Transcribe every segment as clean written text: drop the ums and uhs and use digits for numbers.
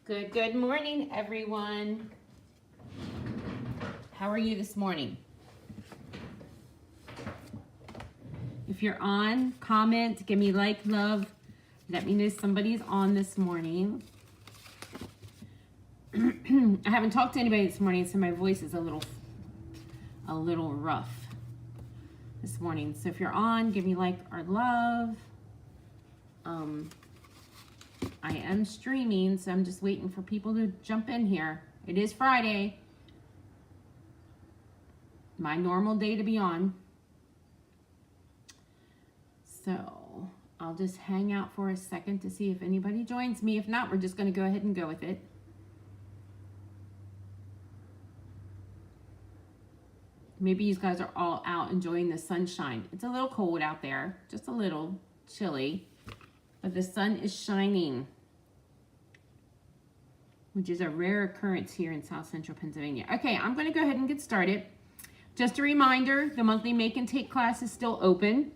Good morning, everyone. How are you this morning? If you're on, comment, give me like, love. Let me know somebody's on this morning. I haven't talked to anybody this morning, so my voice is a little rough this morning. So if you're on, give me like or love. I am streaming, so I'm just waiting for people to jump in here. It is Friday. My normal day to be on. So I'll just hang out for a second to see if anybody joins me. If not, we're just going to go ahead and go with it. Maybe you guys are all out enjoying the sunshine. It's a little cold out there, just a little chilly, but the sun is shining, which is a rare occurrence here in South Central Pennsylvania. Okay, I'm going to go ahead and get started. Just a reminder, the monthly make and take class is still open.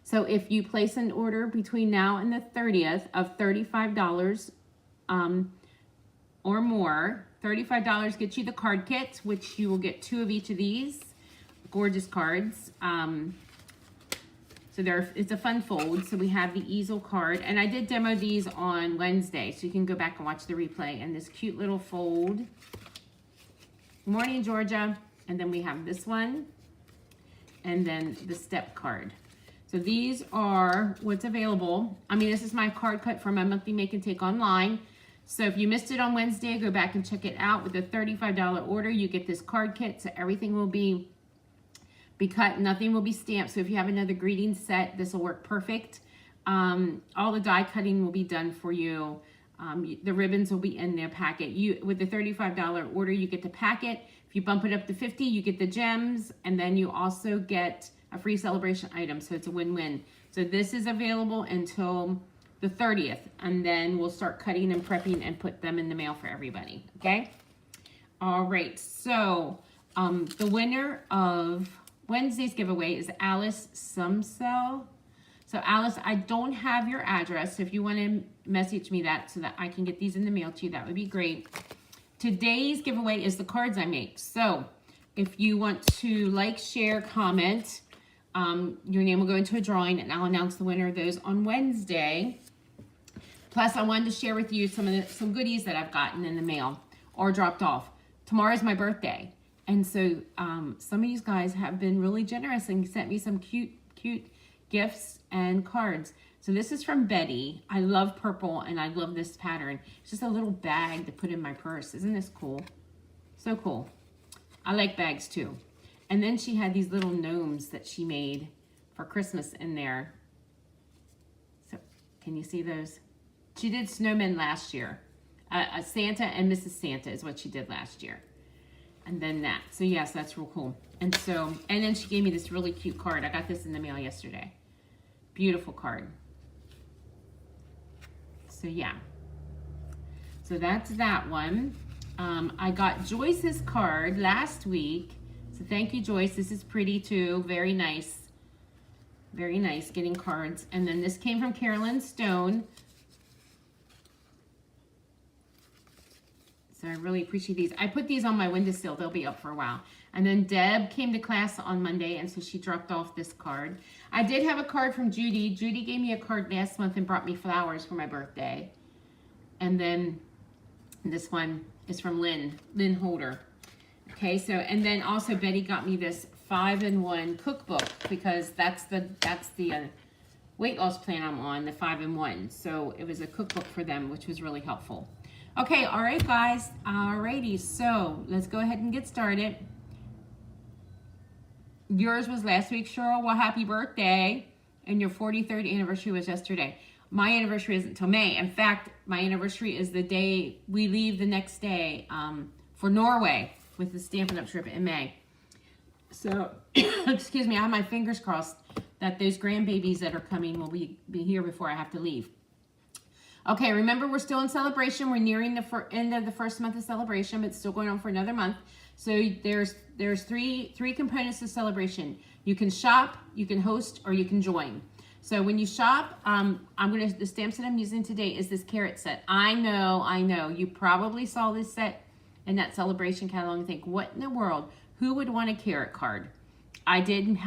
So if you place an order between now and the 30th of $35 or more, $35 gets you the card kit, which you will get 2 of each of these gorgeous cards. So it's a fun fold. So we have the easel card, and I did demo these on Wednesday, so you can go back and watch the replay. And this cute little fold. Good morning, Georgia. And then we have this one, and then the step card. So these are what's available. I mean, this is my card cut for my monthly make and take online. So if you missed it on Wednesday, go back and check it out. With a $35 order, you get this card kit. So everything will be cut. Nothing will be stamped. So if you have another greeting set, this will work perfect. All the die cutting will be done for you. The ribbons will be in their packet. With the $35 order, you get the packet. If you bump it up to $50, you get the gems. And then you also get a free celebration item. So it's a win-win. So this is available until the 30th, and then we'll start cutting and prepping and put them in the mail for everybody. Okay. All right. So the winner of Wednesday's giveaway is Alice Sumsell. So Alice, I don't have your address. So if you want to message me that so that I can get these in the mail to you, that would be great. Today's giveaway is the cards I make. So if you want to like, share, comment, your name will go into a drawing, and I'll announce the winner of those on Wednesday. Plus, I wanted to share with you some goodies that I've gotten in the mail or dropped off. Tomorrow's my birthday, and so some of you guys have been really generous and sent me some cute gifts and cards. So this is from Betty. I love purple, and I love this pattern. It's just a little bag to put in my purse. Isn't this cool? So cool. I like bags too. And then she had these little gnomes that she made for Christmas in there. So can you see those? She did snowmen last year. Santa and Mrs. Santa is what she did last year. And then that. So yes, that's real cool. And then she gave me this really cute card. I got this in the mail yesterday. Beautiful card. So yeah. So that's that one. I got Joyce's card last week. So thank you, Joyce. This is pretty too. Very nice. Very nice getting cards. And then this came from Carolyn Stone. So I really appreciate these. I put these on my windowsill. They'll be up for a while. And then Deb came to class on Monday, and so she dropped off this card. I did have a card from Judy. Judy gave me a card last month and brought me flowers for my birthday. And then this one is from Lynn Holder. Okay, so, and then also Betty got me this 5-in-1 cookbook, because that's the weight loss plan I'm on, the 5-in-1. So it was a cookbook for them, which was really helpful. Okay, all right, guys. Alrighty, so let's go ahead and get started. Yours was last week, Cheryl. Well, happy birthday. And your 43rd anniversary was yesterday. My anniversary isn't until May. In fact, my anniversary is the day we leave the next day for Norway with the Stampin' Up! Trip in May. So, excuse me, I have my fingers crossed that those grandbabies that are coming will be here before I have to leave. Okay, remember, we're still in celebration. We're nearing the end of the first month of celebration, but it's still going on for another month. So there's three components to celebration. You can shop, you can host, or you can join. So when you shop, the stamps that I'm using today is this carrot set. I know. You probably saw this set in that celebration catalog and think, what in the world? Who would want a carrot card? I did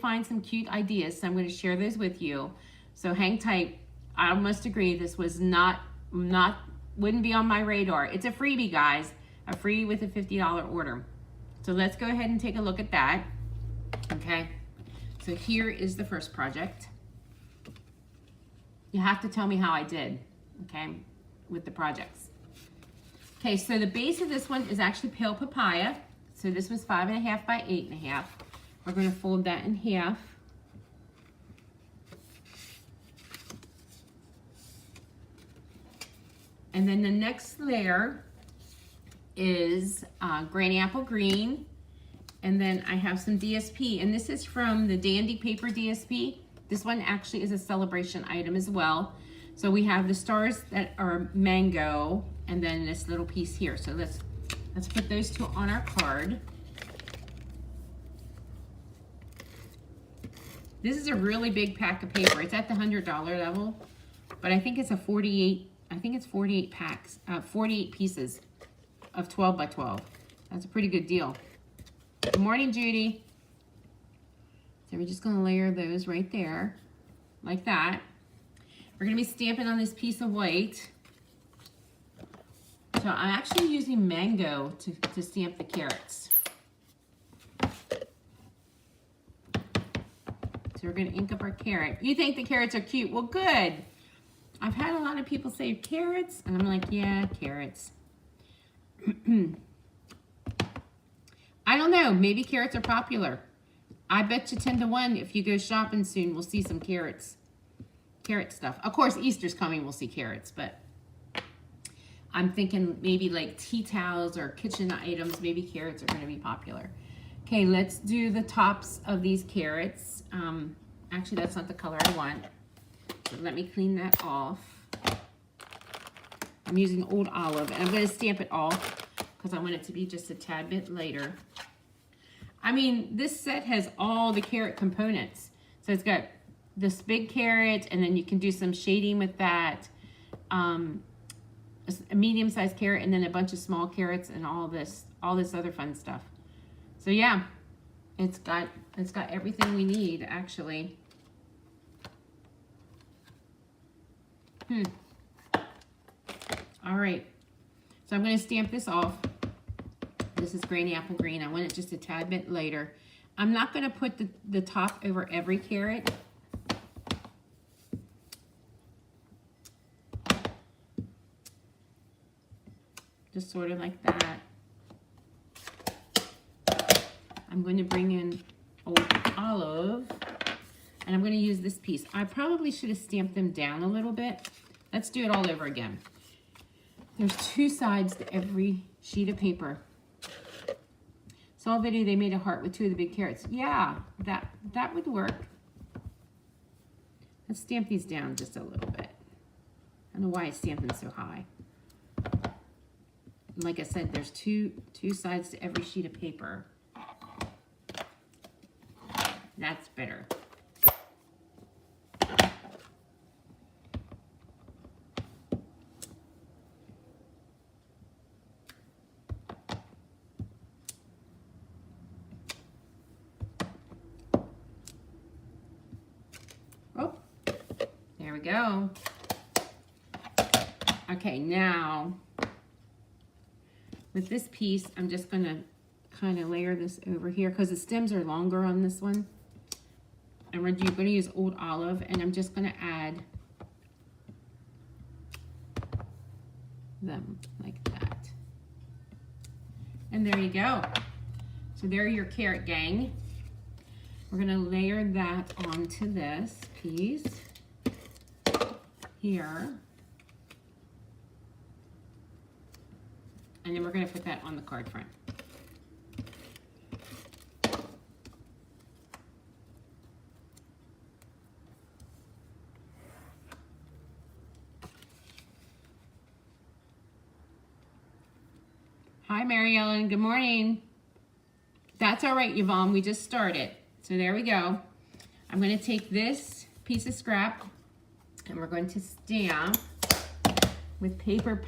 find some cute ideas, so I'm going to share those with you. So hang tight. I must agree, this was wouldn't be on my radar. It's a freebie, guys. A free with a $50 order. So let's go ahead and take a look at that. Okay. So here is the first project. You have to tell me how I did, okay, with the projects. Okay, so the base of this one is actually pale papaya. So this was 5.5 by 8.5. We're going to fold that in half. And then the next layer is Granny Apple Green. And then I have some DSP, and this is from the Dandy Paper DSP. This one actually is a celebration item as well. So we have the stars that are mango, and then this little piece here. So let's put those two on our card. This is a really big pack of paper. It's at the $100 level, but I think it's 48 packs, 48 pieces of 12 by 12. That's a pretty good deal. Good morning, Judy. So we're just gonna layer those right there, like that. We're gonna be stamping on this piece of white. So I'm actually using mango to stamp the carrots. So we're gonna ink up our carrot. You think the carrots are cute? Well, good. I've had a lot of people say carrots, and I'm like, yeah, carrots. I don't know, maybe carrots are popular. I bet you 10 to 1 if you go shopping soon, we'll see some carrots. Carrot stuff. Of course, Easter's coming, we'll see carrots, but I'm thinking maybe like tea towels or kitchen items, maybe carrots are gonna be popular. Okay, let's do the tops of these carrots. Actually, that's not the color I want. So let me clean that off. I'm using Old Olive, and I'm gonna stamp it off because I want it to be just a tad bit later. I mean, this set has all the carrot components. So it's got this big carrot, and then you can do some shading with that. A medium-sized carrot, and then a bunch of small carrots, and all this other fun stuff. So yeah, it's got everything we need, actually. All right, so I'm going to stamp this off. This is Granny Apple Green. I want it just a tad bit later. I'm not going to put the top over every carrot. Just sort of like that. I'm going to bring in Old Olive, and I'm going to use this piece. I probably should have stamped them down a little bit. Let's do it all over again. There's 2 sides to every sheet of paper. Saw a video, they made a heart with 2 of the big carrots. Yeah, that would work. Let's stamp these down just a little bit. I don't know why I stamped them so high. Like I said, there's two sides to every sheet of paper. That's better. Oh, there we go. Okay, now with this piece, I'm just going to kind of layer this over here because the stems are longer on this one. And we're going to use Old Olive, and I'm just going to add them like that. And there you go. So there are your carrot gang. We're going to layer that onto this piece here. And then we're going to put that on the card front. Hi, Mary Ellen. Good morning. That's all right, Yvonne. We just started. So there we go. I'm going to take this piece of scrap, and we're going to stamp with paper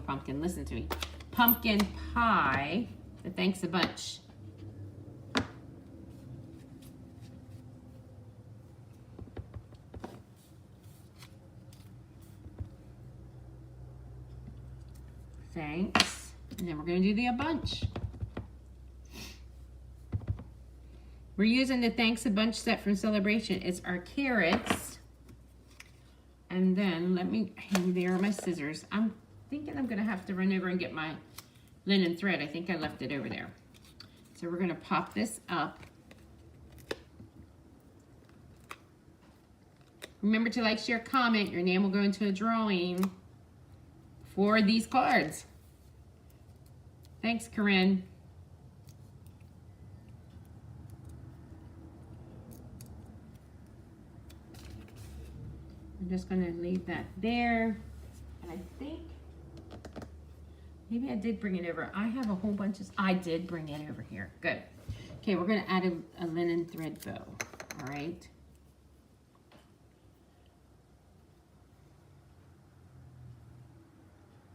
pumpkin. Listen to me. Pumpkin pie. The thanks a bunch. Thanks. And then we're going to do the a bunch. We're using the Thanks a Bunch set from Celebration. It's our carrots. And then there are my scissors. I'm thinking I'm gonna have to run over and get my linen thread. I think I left it over there. So we're gonna pop this up. Remember to like, share, comment. Your name will go into a drawing for these cards. Thanks, Corinne. I'm just going to leave that there. And I think maybe I did bring it over. I have a whole bunch of, I did bring it over here. Good. Okay, we're going to add a linen thread bow. All right.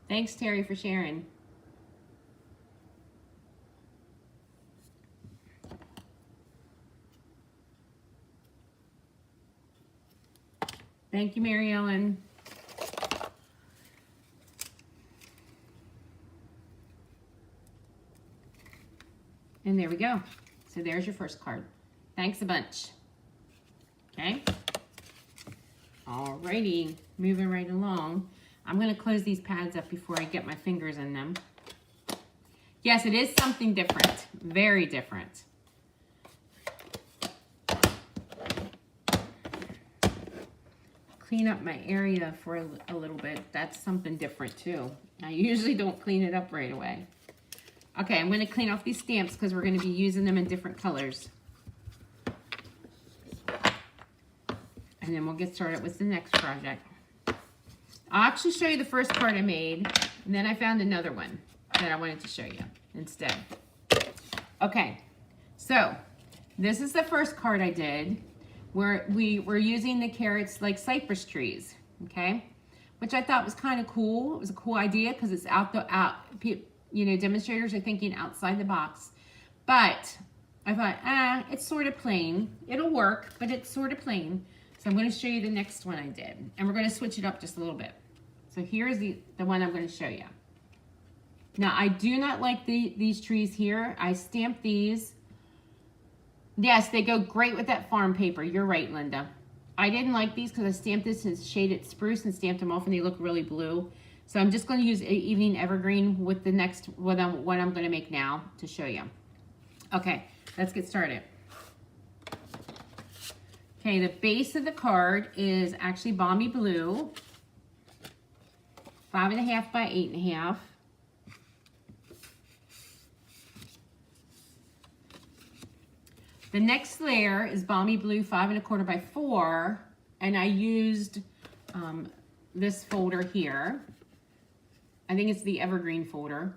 Thanks, Terry, for sharing. Thank you, Mary Ellen. And there we go. So there's your first card. Thanks a bunch. Okay. Alrighty, moving right along. I'm going to close these pads up before I get my fingers in them. Yes, it is something different. Very different. Clean up my area for a little bit. That's something different too. I usually don't clean it up right away. Okay, I'm going to clean off these stamps because we're going to be using them in different colors. And then we'll get started with the next project. I'll actually show you the first card I made, and then I found another one that I wanted to show you instead. Okay, so this is the first card I did, where we were using the carrots like cypress trees, okay? Which I thought was kind of cool. It was a cool idea because it's demonstrators are thinking outside the box. But I thought, it's sort of plain. It'll work, but it's sort of plain. So I'm going to show you the next one I did. And we're going to switch it up just a little bit. So here's the one I'm going to show you. Now, I do not like these trees here. I stamped these. Yes, they go great with that farm paper. You're right, Linda. I didn't like these because I stamped this in shaded spruce and stamped them off and they look really blue. So I'm just going to use Evening Evergreen with the next, what I'm going to make now to show you. Okay, let's get started. Okay, the base of the card is actually Balmy Blue, 5.5 by 8.5. The next layer is Balmy Blue, 5.25 by 4, and I used this folder here. I think it's the Evergreen folder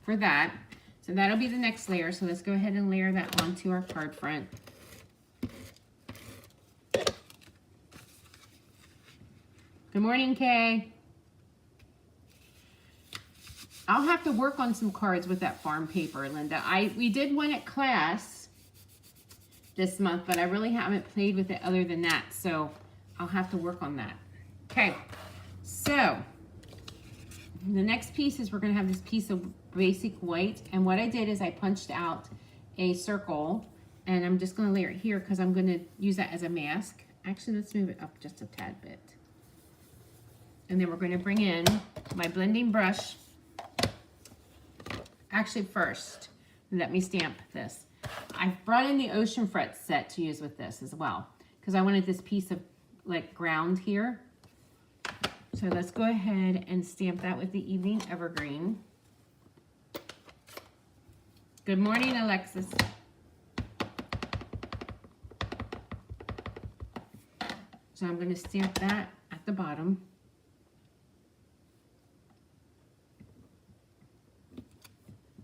for that. So that'll be the next layer. So let's go ahead and layer that onto our card front. Good morning, Kay. I'll have to work on some cards with that farm paper, Linda. We did one at class this month, but I really haven't played with it other than that. So I'll have to work on that. Okay, so the next piece is we're going to have this piece of basic white. And what I did is I punched out a circle, and I'm just going to layer it here because I'm going to use that as a mask. Actually, let's move it up just a tad bit. And then we're going to bring in my blending brush. Actually, first, let me stamp this. I've brought in the Ocean Fret set to use with this as well, because I wanted this piece of like ground here. So let's go ahead and stamp that with the Evening Evergreen. Good morning, Alexis. So I'm going to stamp that at the bottom.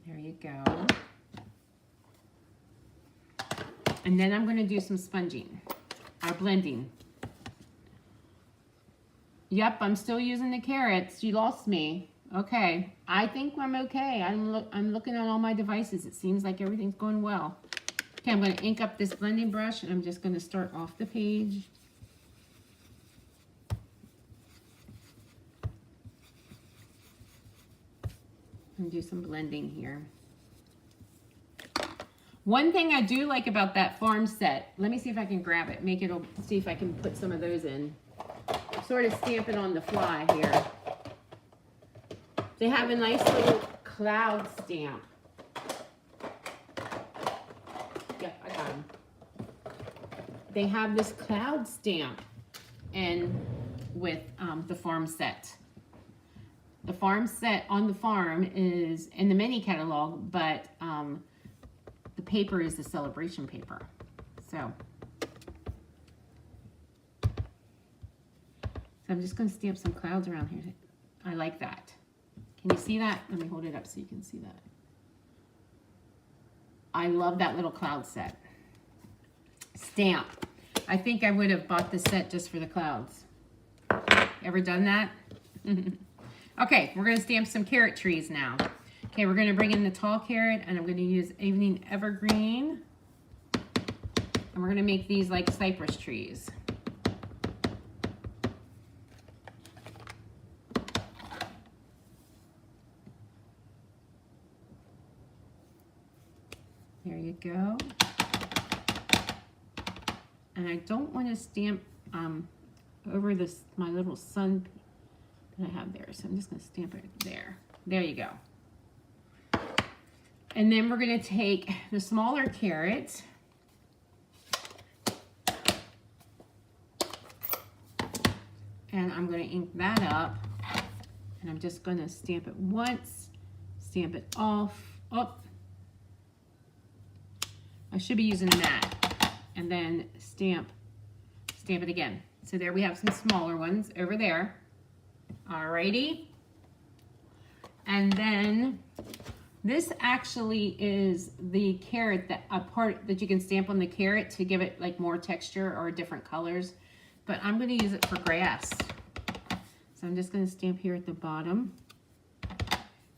There you go. And then I'm going to do some sponging, or blending. Yep, I'm still using the carrots. You lost me. Okay, I think I'm okay. I'm looking at all my devices. It seems like everything's going well. Okay, I'm going to ink up this blending brush, and I'm just going to start off the page. And do some blending here. One thing I do like about that farm set, let me see if I can grab it, see if I can put some of those in. Sort of stamp it on the fly here. They have a nice little cloud stamp. Yep, I got them. They have this cloud stamp and with the farm set. The farm set on the farm is in the mini catalog, but the paper is the celebration paper. So I'm just going to stamp some clouds around here. I like that. Can you see that? Let me hold it up so you can see that. I love that little cloud set. Stamp. I think I would have bought the set just for the clouds. Ever done that? Okay, we're going to stamp some carrot trees now. Okay, we're going to bring in the tall carrot, and I'm going to use Evening Evergreen. And we're going to make these like cypress trees. There you go. And I don't want to stamp over this my little sun that I have there. So I'm just going to stamp it there. There you go. And then we're going to take the smaller carrot and I'm going to ink that up. And I'm just going to stamp it once, stamp it off. Oh, I should be using a mat. And then stamp it again. So there we have some smaller ones over there. Alrighty. And then this actually is the carrot, that a part that you can stamp on the carrot to give it like more texture or different colors. But I'm going to use it for grass. So I'm just going to stamp here at the bottom.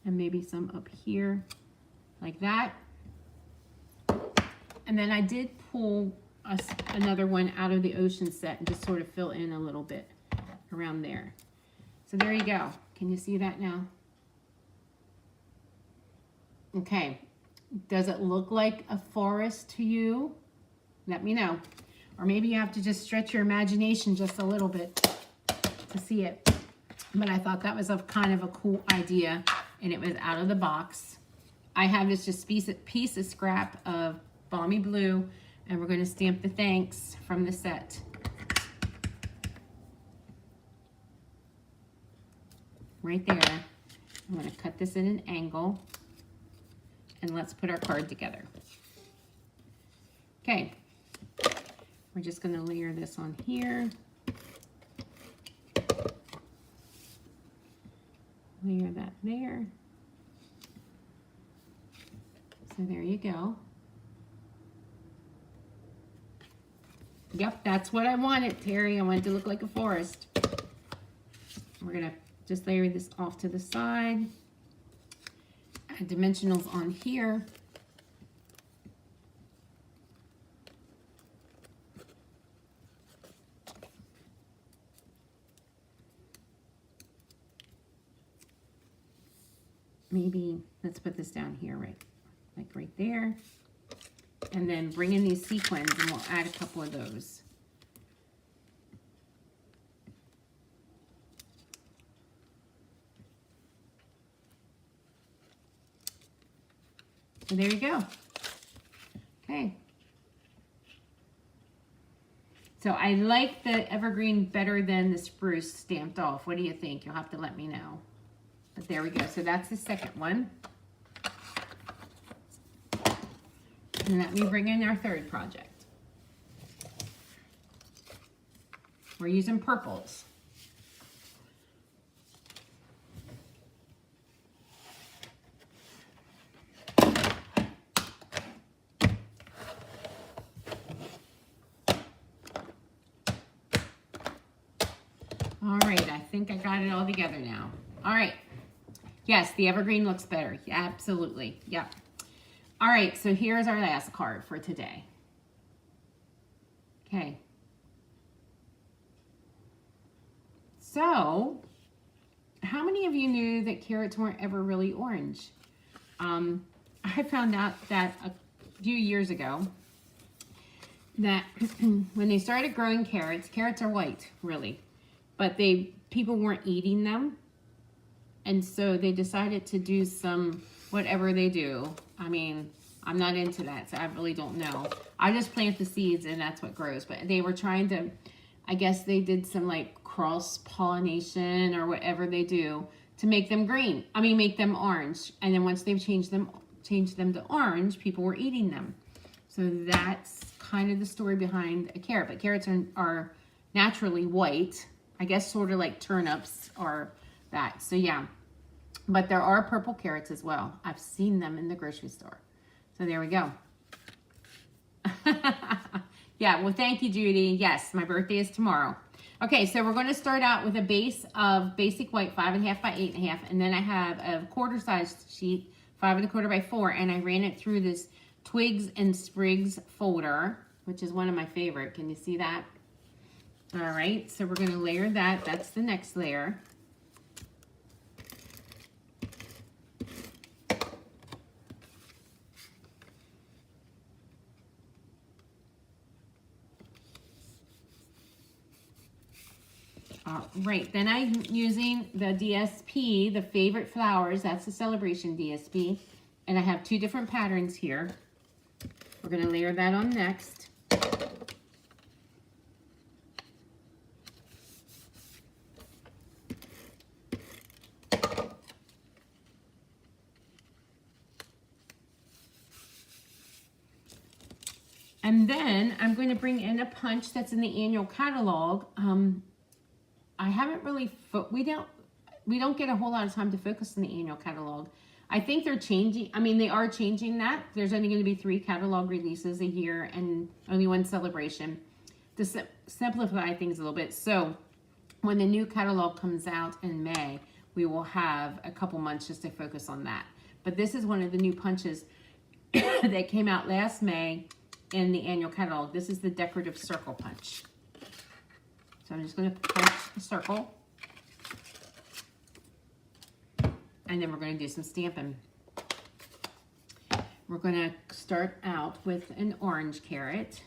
And maybe some up here like that. And then I did pull another one out of the ocean set and just sort of fill in a little bit around there. So there you go. Can you see that now? Okay. Does it look like a forest to you? Let me know. Or maybe you have to just stretch your imagination just a little bit to see it. But I thought that was a kind of a cool idea, and it was out of the box. I have this just piece of scrap of Balmy Blue, and we're going to stamp the thanks from the set. Right there. I'm going to cut this in an angle, and let's put our card together. Okay, we're just going to layer this on here. Layer that there. So there you go. Yep, that's what I wanted, Terry. I wanted to look like a forest. We're going to just layer this off to the side. Add dimensionals on here. Maybe let's put this down here, like right there. And then bring in these sequins and we'll add a couple of those. So there you go. Okay. So I like the evergreen better than the spruce stamped off. What do you think? You'll have to let me know. But there we go. So that's the second one. And let me bring in our third project. We're using purples. All right, I think I got it all together now. All right. Yes, the evergreen looks better. Yeah, absolutely. Yep. All right, so here's our last card for today. Okay. So, how many of you knew that carrots weren't ever really orange? I found out that a few years ago that when they started growing carrots are white, really, but people weren't eating them, and so they decided to do some whatever they do. I mean, I'm not into that, so I really don't know. I just plant the seeds and that's what grows. But they were trying to, I guess they did some like cross pollination or whatever they do to make them green. I mean, make them orange. And then once they've changed them to orange, people were eating them. So that's kind of the story behind a carrot. But carrots are naturally white. I guess sort of like turnips or that. So yeah, but there are purple carrots as well. I've seen them in the grocery store. So there we go. Yeah, well, thank you, Judy. Yes, my birthday is tomorrow. Okay, so we're going to start out with a base of basic white 5.5 by 8.5, and then I have a quarter size sheet 5.25 by 4, and I ran it through this Twigs and Sprigs folder, which is one of my favorite. Can you see that? All right, so we're going to layer that. That's the next layer. All right, then I'm using the DSP, the Favorite Flowers. That's the Celebration DSP. And I have 2 different patterns here. We're going to layer that on next. And then I'm going to bring in a punch that's in the annual catalog. I haven't really, we don't get a whole lot of time to focus on the annual catalog. I think they're changing, I mean, they are changing that. There's only going to be 3 catalog releases a year and only 1 celebration to simplify things a little bit. So when the new catalog comes out in May, we will have a couple months just to focus on that. But this is one of the new punches that came out last May in the annual catalog. This is the decorative circle punch. So I'm just going to punch a circle. And then we're going to do some stamping. We're going to start out with an orange carrot.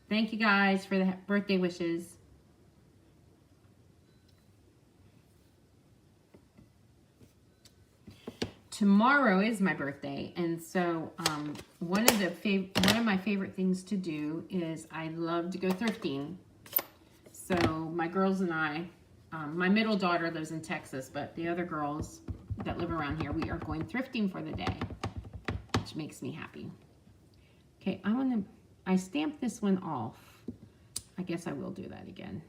Thank you guys for the birthday wishes. Tomorrow is my birthday, and so one of my favorite things to do is I love to go thrifting. So my girls and I, my middle daughter lives in Texas, but the other girls that live around here, we are going thrifting for the day, which makes me happy. Okay, I stamped this one off. I guess I will do that again.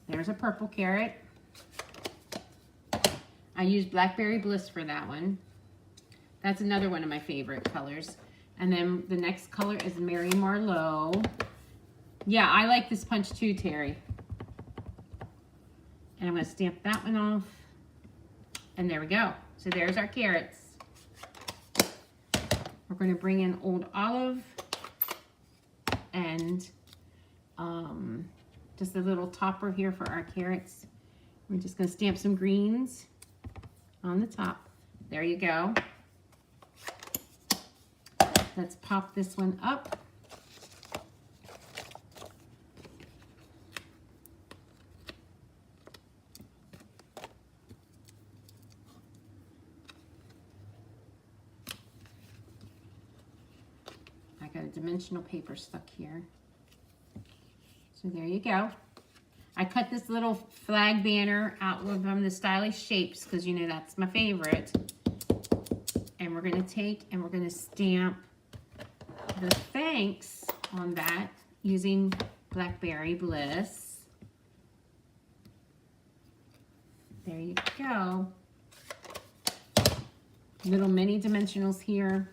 There's a purple carrot. I used Blackberry Bliss for that one. That's another one of my favorite colors. And then the next color is Mary Marlowe. Yeah, I like this punch too, Terry. And I'm going to stamp that one off. And there we go. So there's our carrots. We're going to bring in Old Olive and just a little topper here for our carrots. We're just going to stamp some greens on the top. There you go. Let's pop this one up. I got a dimensional paper stuck here. So there you go. I cut this little flag banner out from the Stylish Shapes because you know that's my favorite. And we're going to take and we're going to stamp the thanks on that using Blackberry Bliss. There you go. Little mini dimensionals here.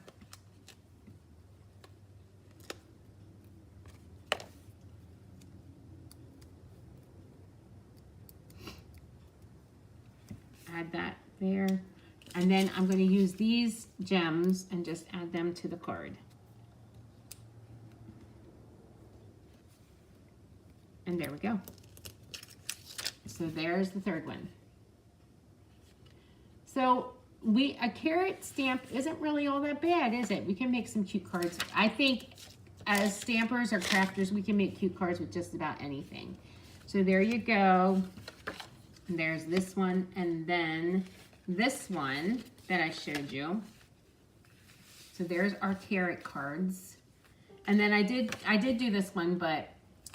add that there. And then I'm going to use these gems and just add them to the card. And there we go. So there's the third one. So a carrot stamp isn't really all that bad, is it? We can make some cute cards. I think as stampers or crafters, we can make cute cards with just about anything. So there you go. And there's this one, and then this one that I showed you. So there's our carrot cards. And then I did do this one, but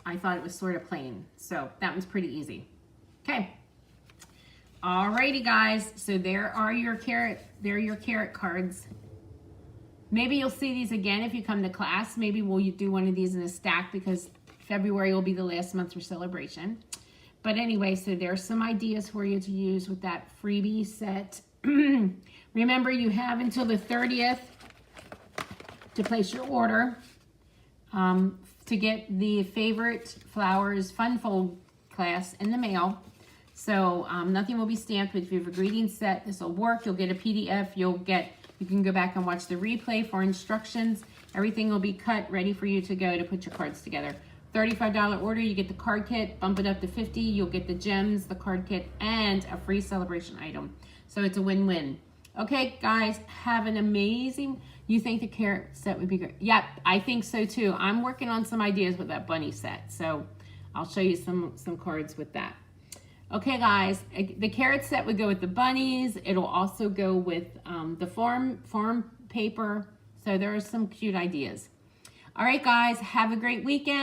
I thought it was sort of plain. So that one's pretty easy. Okay. Alrighty, guys. So there are your carrot cards. Maybe you'll see these again if you come to class. Maybe we'll do one of these in a stack because February will be the last month for celebration. But anyway, so there's some ideas for you to use with that freebie set. Remember, you have until the 30th to place your order to get the Favorite Flowers Fun Fold class in the mail. So nothing will be stamped, but if you have a greeting set, this will work. You'll get a PDF. You can go back and watch the replay for instructions. Everything will be cut, ready for you to go to put your cards together. $35 order, you get the card kit, bump it up to $50, you'll get the gems, the card kit, and a free celebration item. So it's a win-win. Okay, guys, have an amazing, you think the carrot set would be great? Yep, I think so too. I'm working on some ideas with that bunny set, so I'll show you some cards with that. Okay, guys, the carrot set would go with the bunnies. It'll also go with the farm paper. So there are some cute ideas. All right, guys, have a great weekend.